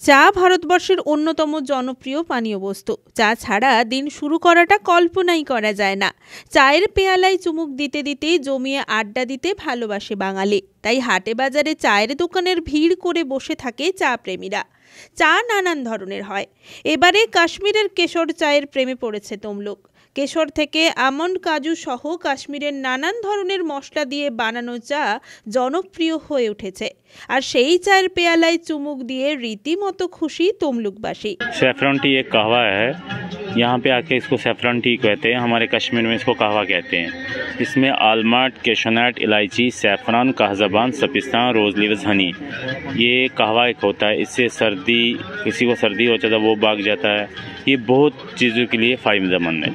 চা ভারতবর্ষের অন্যতম জনপ্রিয় পানীয় বস্তু। চা ছাড়া দিন শুরু করাটা কল্পনাই করা যায় না। চায়ের পেয়ালায় চুমুক দিতে দিতেই জমিয়ে আড্ডা দিতে ভালোবাসে বাঙালি। তাই হাটে বাজারে চায়ের দোকানের ভিড় করে বসে থাকে চা প্রেমীরা। চা নানান ধরনের হয়। এবারে কাশ্মীরের কেশর চায়ের প্রেমে পড়েছে তমলুক। কেশর থেকে আমন্ড, কাজু সহ কাশ্মীরের নানান ধরনের মশলা দিয়ে বানানো চা জনপ্রিয় হয়ে উঠেছে। আর সেই চায়ের পেয়ালায় চুমুক দিয়ে রীতিমতো খুশি তমলুকবাসী। सैफरन टी एक कहवा है, यहाँ पे आके इसको सैफरन टी कहते हैं, हमारे कश्मीर में इसको कहवा कहते हैं। इसमें आलमंड, कैशनट, इलायची, सैफरन, काहज़बान, सपिस्तान, रोज़ लीव्स, हनी, ये कहवा एक होता है। इससे सर्दी, किसी को सर्दी हो जाता है वो भाग जाता है। ये बहुत चीज़ों के लिए फ़ायदेमंद है।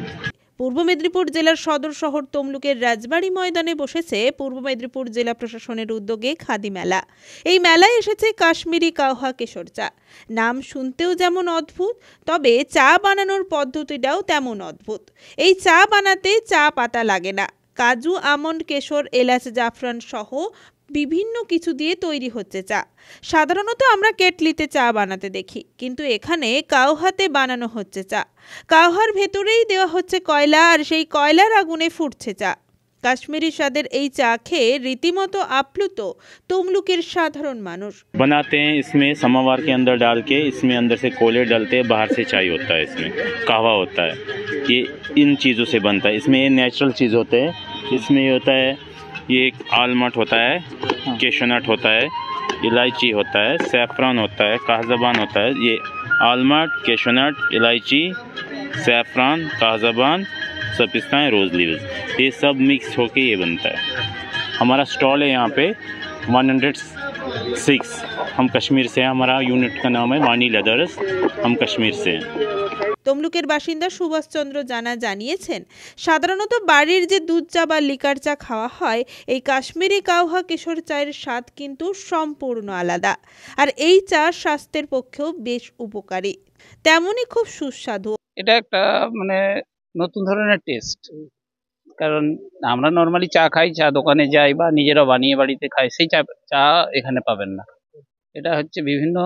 পূর্ব মেদিনীপুর জেলার সদর শহর তমলুকের রাজবাড়ী ময়দানে বসেছে পূর্ব মেদিনীপুর জেলা প্রশাসনের উদ্যোগে খাদি মেলা। এই মেলায় এসেছে কাশ্মীরি কাহওয়া কেশর চা। নাম শুনতেও যেমন অদ্ভুত, তবে চা বানানোর পদ্ধতিটাও তেমন অদ্ভুত। এই চা বানাতে চা পাতা লাগে না। কাজু, আমন্ড, কেশর, এলাচ, জাফরান সহ বিভিন্ন কিছু দিয়ে তৈরি হচ্ছে চা। সাধারণত আমরা কেটলিতে চা বানাতে দেখি, কিন্তু এখানে কাওহাতে বানানো হচ্ছে চা। কাওহার ভেতরেই দেওয়া হচ্ছে কয়লা, আর সেই কয়লার আগুনে ফুটছে চা। কাশ্মীরি স্বাদের এই চা খেয়ে রীতিমতো আপ্লুত তমলুকের সাধারণ মানুষ। बनाते हैं इसमें समोवार के अंदर डाल के, इसमें अंदर से कोयले डालते हैं, बाहर से चाय होता है, इसमें कहवा होता है। ये इन चीज़ों से बनता है। इसमें ये नेचुरल चीज़ होते हैं। इसमें ये होता है, ये एक आलमंड होता है, कैशनट होता है, इलायची होता है, सैफरन होता है, काहज़बान होता है। ये आलमंड, कैशनट, इलायची, सैफरन, काहज़बान, सपिस्तान, रोज़ लीव्स, ये सब मिक्स होके ये बनता है। हमारा स्टॉल है यहाँ पे 106। हम कश्मीर से हैं। हमारा यूनिट का नाम है वानी लेदर्स। हम कश्मीर से हैं। তমলুকের বাসিন্দা সুভাষচন্দ্র জানা জানিয়েছেন, সাধারণত বাড়ির যে দুধ চা বা লিকার চা খাওয়া হয়, এই কাশ্মীরি কাওহা কেশর চায়ের স্বাদ কিন্তু সম্পূর্ণ আলাদা। আর এই চা স্বাস্থ্যের পক্ষেও বেশ উপকারী, তেমনই খুব সুস্বাদু। এটা একটা মানে নতুন ধরনের টেস্ট। কারণ আমরা নর্মালি চা খাই, চা দোকানে যাই বা নিজেরা বানিয়ে বাড়িতে খাই, সেই চা এখানে পাবেন না। এটা হচ্ছে বিভিন্ন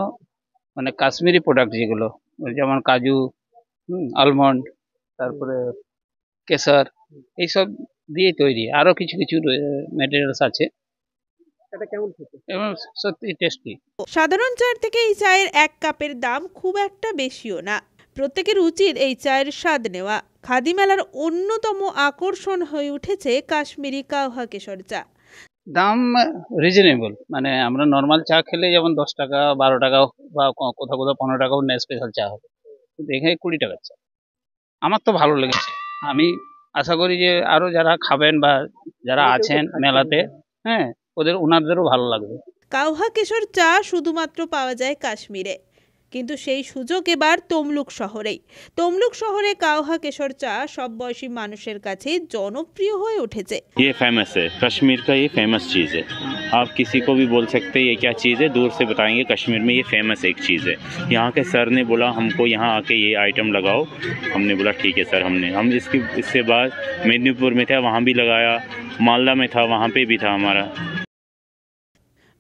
মানে কাশ্মীরি প্রোডাক্ট, যেগুলো যেমন কাজু, আলমন্ড, তারপরে কেশর, এইসব দিয়ে তৈরি। আরো কিছু কিছু ম্যাটেরিয়ালস আছে। এটা কেমন খেতে এবং সত্যি টেস্টি। সাধারণ চায়ের থেকে এই চায়ের এক কাপের দাম খুব একটা বেশিও না। প্রত্যেকের উচিত এই চায়ের স্বাদ নেওয়া। খাদি মেলার অন্যতম আকর্ষণ হয়ে উঠেছে কাশ্মীরি কাওহা কেশর চা। দাম রিজনেবল, মানে আমরা নর্মাল চা খেলে যেমন 10 টাকা 12 টাকা বা কোথাও কোথাও 15 টাকাও নেয় স্পেশাল চা হবে, কিন্তু এখানে 20 টাকার চা। আমার তো ভালো লেগেছে। আমি আশা করি যে আরো যারা খাবেন বা যারা আছেন মেলাতে, হ্যাঁ, ওনাদেরও ভালো লাগবে। কাওহা কেশর চা শুধুমাত্র পাওয়া যায় কাশ্মীরে, কিন্তু সেই সুযোগ এবার তমলুক শহরেই। তমলুক শহরে কাওহা কেশর চা সব বয়সী মানুষের কাছে জনপ্রিয় হয়ে উঠেছে। ये फेमस है, कश्मीर का ये फेमस चीज़ है। आप किसी को भी बोल सकते हैं ये क्या चीज़ है, दूर से बताएंगे कश्मीर में ये फेमस एक चीज़ है। यहाँ के सर ने बोला हमको यहाँ आके ये आइटम लगाओ। हमने बोला ठीक है सर। हम इससे बाद मेदिनीपुर में था, वहाँ भी लगाया, मालदा में था, वहाँ पे भी था हमारा।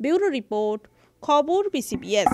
ब्यूरो रिपोर्ट, खबर PCBS।